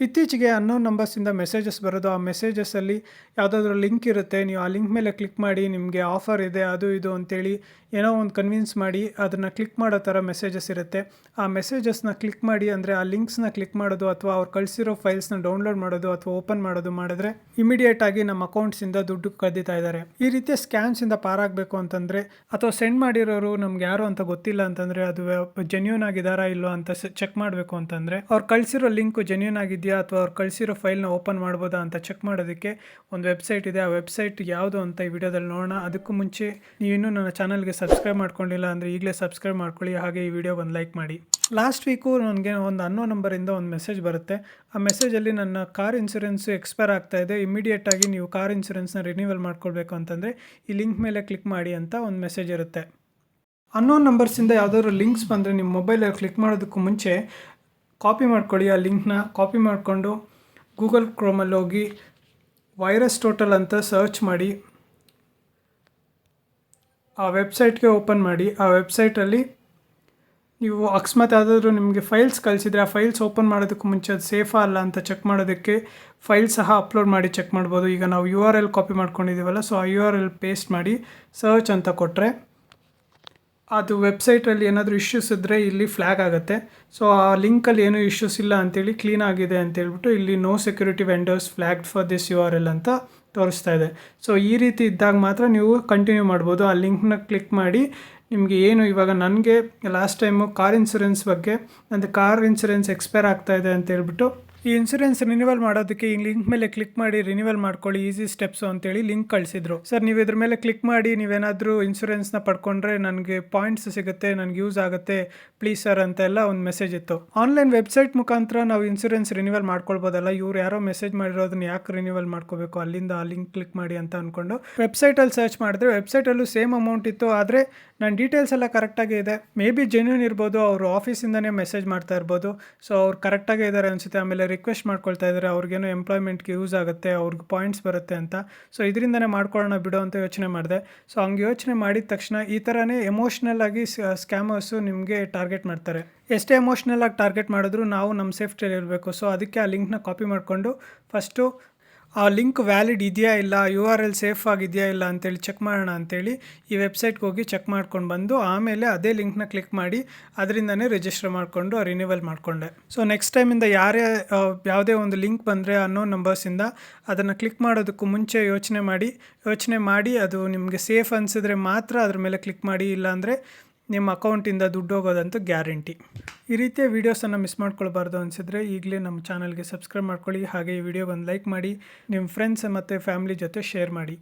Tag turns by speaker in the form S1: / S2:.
S1: ಇತ್ತೀಚೆಗೆ unknown ನಂಬರ್ಸಿಂದ messages ಬರೋದು. ಆ ಮೆಸೇಜಸ್ಸಲ್ಲಿ ಯಾವುದಾದ್ರೂ ಲಿಂಕ್ ಇರುತ್ತೆ. ನೀವು ಆ ಲಿಂಕ್ ಮೇಲೆ ಕ್ಲಿಕ್ ಮಾಡಿ ನಿಮಗೆ ಆಫರ್ ಇದೆ ಅದು ಇದು ಅಂತೇಳಿ ಏನೋ ಒಂದು ಕನ್ವಿನ್ಸ್ ಮಾಡಿ ಅದನ್ನು ಕ್ಲಿಕ್ ಮಾಡೋ ಥರ ಮೆಸೇಜಸ್ ಇರುತ್ತೆ. ಆ ಮೆಸೇಜಸ್ನ ಕ್ಲಿಕ್ ಮಾಡಿ ಅಂದರೆ ಆ ಲಿಂಕ್ಸ್ನ ಕ್ಲಿಕ್ ಮಾಡೋದು ಅಥವಾ ಅವ್ರು ಕಳಿಸಿರೋ ಫೈಲ್ಸ್ನ ಡೌನ್ಲೋಡ್ ಮಾಡೋದು ಅಥವಾ ಓಪನ್ ಮಾಡೋದು ಮಾಡಿದ್ರೆ ಇಮಿಡಿಯೇಟ್ ಆಗಿ ನಮ್ಮ ಅಕೌಂಟ್ಸಿಂದ ದುಡ್ಡು ಕದೀತಾ ಇದ್ದಾರೆ. ಈ ರೀತಿಯ ಸ್ಕ್ಯಾಮ್ಸಿಂದ ಪಾರಾಗಬೇಕು ಅಂತಂದರೆ ಅಥವಾ ಸೆಂಡ್ ಮಾಡಿರೋರು ನಮ್ಗೆ ಯಾರು ಅಂತ ಗೊತ್ತಿಲ್ಲ ಅಂತಂದರೆ ಅದು ಜೆನ್ಯೂನ್ ಆಗಿದಾರಾ ಇಲ್ಲೋ ಅಂತ ಚೆಕ್ ಮಾಡಬೇಕು ಅಂತಂದರೆ ಅವ್ರು ಕಳಿಸಿರೋ ಲಿಂಕು ಜೆನ್ಯೂನ್ ಆಗಿದೆಯಾ ಅಥವಾ ಅವ್ರು ಕಳಿಸಿರೋ ಫೈಲ್ನ ಓಪನ್ ಮಾಡ್ಬೋದಾ ಅಂತ ಚೆಕ್ ಮಾಡೋದಕ್ಕೆ ಒಂದು ವೆಬ್ಸೈಟ್ ಇದೆ. ಆ ವೆಬ್ಸೈಟ್ ಯಾವುದು ಅಂತ ಈ ವಿಡಿಯೋದಲ್ಲಿ ನೋಡೋಣ. ಅದಕ್ಕೂ ಮುಂಚೆ ನೀವಿನ್ನೂ ನನ್ನ ಚಾನಲ್ಗೆ ಸಬ್ಸ್ಕ್ರೈಬ್ ಮಾಡ್ಕೊಂಡಿಲ್ಲ ಅಂದರೆ ಈಗಲೇ ಸಬ್ಸ್ಕ್ರೈಬ್ ಮಾಡ್ಕೊಳ್ಳಿ, ಹಾಗೆ ಈ ವಿಡಿಯೋಗೆ ಒಂದು ಲೈಕ್ ಮಾಡಿ. ಲಾಸ್ಟ್ ವೀಕು ನನಗೆ ಒಂದು ಅನ್ನೋ ನಂಬರಿಂದ ಒಂದು ಮೆಸೇಜ್ ಬರುತ್ತೆ. ಆ ಮೆಸೇಜಲ್ಲಿ ನನ್ನ ಕಾರ್ ಇನ್ಶೂರೆನ್ಸು ಎಕ್ಸ್ಪೈರ್ ಆಗ್ತಾ ಇದೆ, ಇಮಿಡಿಯೇಟಾಗಿ ನೀವು ಕಾರ್ ಇನ್ಶೂರೆನ್ಸ್ನ ರಿನ್ಯೂವಲ್ ಮಾಡ್ಕೊಳ್ಬೇಕು ಅಂತಂದರೆ ಈ ಲಿಂಕ್ ಮೇಲೆ ಕ್ಲಿಕ್ ಮಾಡಿ ಅಂತ ಒಂದು ಮೆಸೇಜ್ ಇರುತ್ತೆ. ಅನ್ನೋನ್ ನಂಬರ್ಸಿಂದ ಯಾವುದಾದ್ರು ಲಿಂಕ್ಸ್ ಬಂದರೆ ನಿಮ್ಮ ಮೊಬೈಲಲ್ಲಿ ಕ್ಲಿಕ್ ಮಾಡೋದಕ್ಕೂ ಮುಂಚೆ ಕಾಪಿ ಮಾಡ್ಕೊಳ್ಳಿ. ಆ ಲಿಂಕ್ನ ಕಾಪಿ ಮಾಡಿಕೊಂಡು ಗೂಗಲ್ ಕ್ರೋಮಲ್ಲಿ ಹೋಗಿ ವೈರಸ್ ಟೋಟಲ್ ಅಂತ ಸರ್ಚ್ ಮಾಡಿ ಆ ವೆಬ್ಸೈಟ್ಗೆ ಓಪನ್ ಮಾಡಿ. ಆ ವೆಬ್ಸೈಟಲ್ಲಿ ನೀವು ಅಕಸ್ಮಾತ್ ಯಾವುದಾದ್ರೂ ನಿಮಗೆ ಫೈಲ್ಸ್ ಕಳಿಸಿದರೆ ಆ ಫೈಲ್ಸ್ ಓಪನ್ ಮಾಡೋದಕ್ಕೂ ಮುಂಚೆ ಅದು ಸೇಫಾ ಅಲ್ಲ ಅಂತ ಚೆಕ್ ಮಾಡೋದಕ್ಕೆ ಫೈಲ್ ಸಹ ಅಪ್ಲೋಡ್ ಮಾಡಿ ಚೆಕ್ ಮಾಡ್ಬೋದು. ಈಗ ನಾವು URL ಕಾಪಿ ಮಾಡ್ಕೊಂಡಿದ್ದೀವಲ್ಲ, ಸೊ ಆ URL ಪೇಸ್ಟ್ ಮಾಡಿ ಸರ್ಚ್ ಅಂತ ಕೊಟ್ಟರೆ ಅದು ವೆಬ್ಸೈಟಲ್ಲಿ ಏನಾದರೂ ಇಶ್ಯೂಸ್ ಇದ್ದರೆ ಇಲ್ಲಿ ಫ್ಲ್ಯಾಗ್ ಆಗುತ್ತೆ. ಸೊ ಆ ಲಿಂಕಲ್ಲಿ ಏನೂ ಇಶ್ಯೂಸ್ ಇಲ್ಲ ಅಂತೇಳಿ ಕ್ಲೀನ್ ಆಗಿದೆ ಅಂತೇಳ್ಬಿಟ್ಟು ಇಲ್ಲಿ no security vendors flagged for this URL ಅಂತ ತೋರಿಸ್ತಾ ಇದೆ. ಸೊ ಈ ರೀತಿ ಇದ್ದಾಗ ಮಾತ್ರ ನೀವು ಕಂಟಿನ್ಯೂ ಮಾಡ್ಬೋದು. ಆ ಲಿಂಕ್ನ ಕ್ಲಿಕ್ ಮಾಡಿ ನಿಮಗೆ ಏನು ಇವಾಗ ನನಗೆ ಲಾಸ್ಟ್ ಟೈಮು ಕಾರ್ ಇನ್ಶೂರೆನ್ಸ್ ಬಗ್ಗೆ ನಂದು ಕಾರ್ ಇನ್ಶೂರೆನ್ಸ್ ಎಕ್ಸ್ಪೈರ್ ಆಗ್ತಾ ಇದೆ ಅಂತ ಹೇಳ್ಬಿಟ್ಟು ಈ ಇನ್ಶೂರೆನ್ಸ್ ರಿನ್ಯೂವಲ್ ಮಾಡೋದಕ್ಕೆ ಈ ಲಿಂಕ್ ಮೇಲೆ ಕ್ಲಿಕ್ ಮಾಡಿ ರಿನ್ಯೂವಲ್ ಮಾಡ್ಕೊಳ್ಳಿ ಈಸಿ ಸ್ಟೆಪ್ಸು ಅಂತೇಳಿ ಲಿಂಕ್ ಕಳಿಸಿದ್ರು. ಸರ್ ನೀವು ಇದ್ರ ಮೇಲೆ ಕ್ಲಿಕ್ ಮಾಡಿ ನೀವೇನಾದರೂ ಇನ್ಶೂರೆನ್ಸ್ನ ಪಡ್ಕೊಂಡ್ರೆ ನನಗೆ ಪಾಯಿಂಟ್ಸ್ ಸಿಗುತ್ತೆ, ನನಗೆ ಯೂಸ್ ಆಗುತ್ತೆ ಪ್ಲೀಸ್ ಸರ್ ಅಂತೆಲ್ಲ ಒಂದು ಮೆಸೇಜ್ ಇತ್ತು. ಆನ್ಲೈನ್ ವೆಬ್ಸೈಟ್ ಮುಖಾಂತರ ನಾವು ಇನ್ಶೂರೆನ್ಸ್ ರಿನ್ಯೂವಲ್ ಮಾಡ್ಕೊಳ್ಬೋದಲ್ಲ, ಇವ್ರು ಯಾರೋ ಮೆಸೇಜ್ ಮಾಡಿರೋದನ್ನ ಯಾಕೆ ರಿನ್ಯೂವಲ್ ಮಾಡ್ಕೋಬೇಕು, ಅಲ್ಲಿಂದ ಆ ಲಿಂಕ್ ಕ್ಲಿಕ್ ಮಾಡಿ ಅಂತ ಅಂದ್ಕೊಂಡು ವೆಬ್ಸೈಟಲ್ಲಿ ಸರ್ಚ್ ಮಾಡಿದ್ರೆ ವೆಬ್ಸೈಟಲ್ಲೂ ಸೇಮ್ ಅಮೌಂಟ್ ಇತ್ತು. ಆದರೆ ನನ್ನ ಡೀಟೇಲ್ಸ್ ಎಲ್ಲ ಕರೆಕ್ಟಾಗೇ ಇದೆ. ಮೇ ಬಿ ಜೆನ್ಯೂನ್ ಇರ್ಬೋದು, ಅವರು ಆಫೀಸಿಂದನೇ ಮೆಸೇಜ್ ಮಾಡ್ತಾ ಇರ್ಬೋದು. ಸೊ ಅವ್ರು ಕರೆಕ್ಟಾಗೇ ಇದ್ದಾರೆ ಅನಿಸುತ್ತೆ. ಆಮೇಲೆ ರಿಕ್ವೆಸ್ಟ್ ಮಾಡ್ಕೊಳ್ತಾ ಇದ್ದಾರೆ, ಅವ್ರಿಗೇನೋ ಎಂಪ್ಲಾಯ್ಮೆಂಟ್ಗೆ ಯೂಸ್ ಆಗುತ್ತೆ, ಅವ್ರಿಗೆ ಪಾಯಿಂಟ್ಸ್ ಬರುತ್ತೆ ಅಂತ. ಸೊ ಇದರಿಂದನೇ ಮಾಡ್ಕೊಳ್ಳೋಣ ಬಿಡೋ ಅಂತ ಯೋಚನೆ ಮಾಡಿದೆ. ಸೊ ಹಂಗೆ ಯೋಚನೆ ಮಾಡಿದ ತಕ್ಷಣ ಈ ಥರನೇ ಎಮೋಷ್ನಲ್ ಆಗಿ ಸ್ಕ್ಯಾಮರ್ಸು ನಿಮಗೆ ಟಾರ್ಗೆಟ್ ಮಾಡ್ತಾರೆ. ಎಷ್ಟೇ ಎಮೋಷ್ನಲ್ ಆಗಿ ಟಾರ್ಗೆಟ್ ಮಾಡಿದ್ರು ನಾವು ನಮ್ಮ ಸೇಫ್ಟಿಯಲ್ಲಿ ಇರಬೇಕು. ಸೊ ಅದಕ್ಕೆ ಆ ಲಿಂಕ್ನ ಕಾಪಿ ಮಾಡಿಕೊಂಡು ಫಸ್ಟು ಆ ಲಿಂಕ್ ವ್ಯಾಲಿಡ್ ಇದೆಯಾ ಇಲ್ಲ, URL ಸೇಫ್ ಆಗಿದೆಯಾ ಇಲ್ಲ ಅಂತೇಳಿ ಚೆಕ್ ಮಾಡೋಣ ಅಂತೇಳಿ ಈ ವೆಬ್ಸೈಟ್ಗೆ ಹೋಗಿ ಚೆಕ್ ಮಾಡ್ಕೊಂಡು ಬಂದು ಆಮೇಲೆ ಅದೇ ಲಿಂಕ್ನ ಕ್ಲಿಕ್ ಮಾಡಿ ಅದರಿಂದನೇ ರಿಜಿಸ್ಟರ್ ಮಾಡಿಕೊಂಡು ರಿನ್ಯೂವಲ್ ಮಾಡಿಕೊಂಡೆ. ಸೊ ನೆಕ್ಸ್ಟ್ ಟೈಮಿಂದ ಯಾವುದೇ ಒಂದು ಲಿಂಕ್ ಬಂದರೆ ಅನ್ನೋನ್ ನಂಬರ್ಸಿಂದ ಅದನ್ನು ಕ್ಲಿಕ್ ಮಾಡೋದಕ್ಕೂ ಮುಂಚೆ ಯೋಚನೆ ಮಾಡಿ ಅದು ನಿಮಗೆ ಸೇಫ್ ಅನಿಸಿದ್ರೆ ಮಾತ್ರ ಅದ್ರ ಮೇಲೆ ಕ್ಲಿಕ್ ಮಾಡಿ, ಇಲ್ಲಾಂದರೆ ನಿಮ್ಮ ಅಕೌಂಟಿಂದ ದುಡ್ಡು ಹೋಗೋದಂತೂ ಗ್ಯಾರಂಟಿ. ಈ ರೀತಿಯ ವೀಡಿಯೋಸನ್ನು ಮಿಸ್ ಮಾಡ್ಕೊಳ್ಬಾರ್ದು ಅನಿಸಿದ್ರೆ ಈಗಲೇ ನಮ್ಮ ಚಾನಲ್ಗೆ ಸಬ್ಸ್ಕ್ರೈಬ್ ಮಾಡ್ಕೊಳ್ಳಿ, ಹಾಗೆ ಈ ವಿಡಿಯೋಗೆ ಒಂದು ಲೈಕ್ ಮಾಡಿ, ನಿಮ್ಮ ಫ್ರೆಂಡ್ಸ್ ಮತ್ತು ಫ್ಯಾಮಿಲಿ ಜೊತೆ ಶೇರ್ ಮಾಡಿ.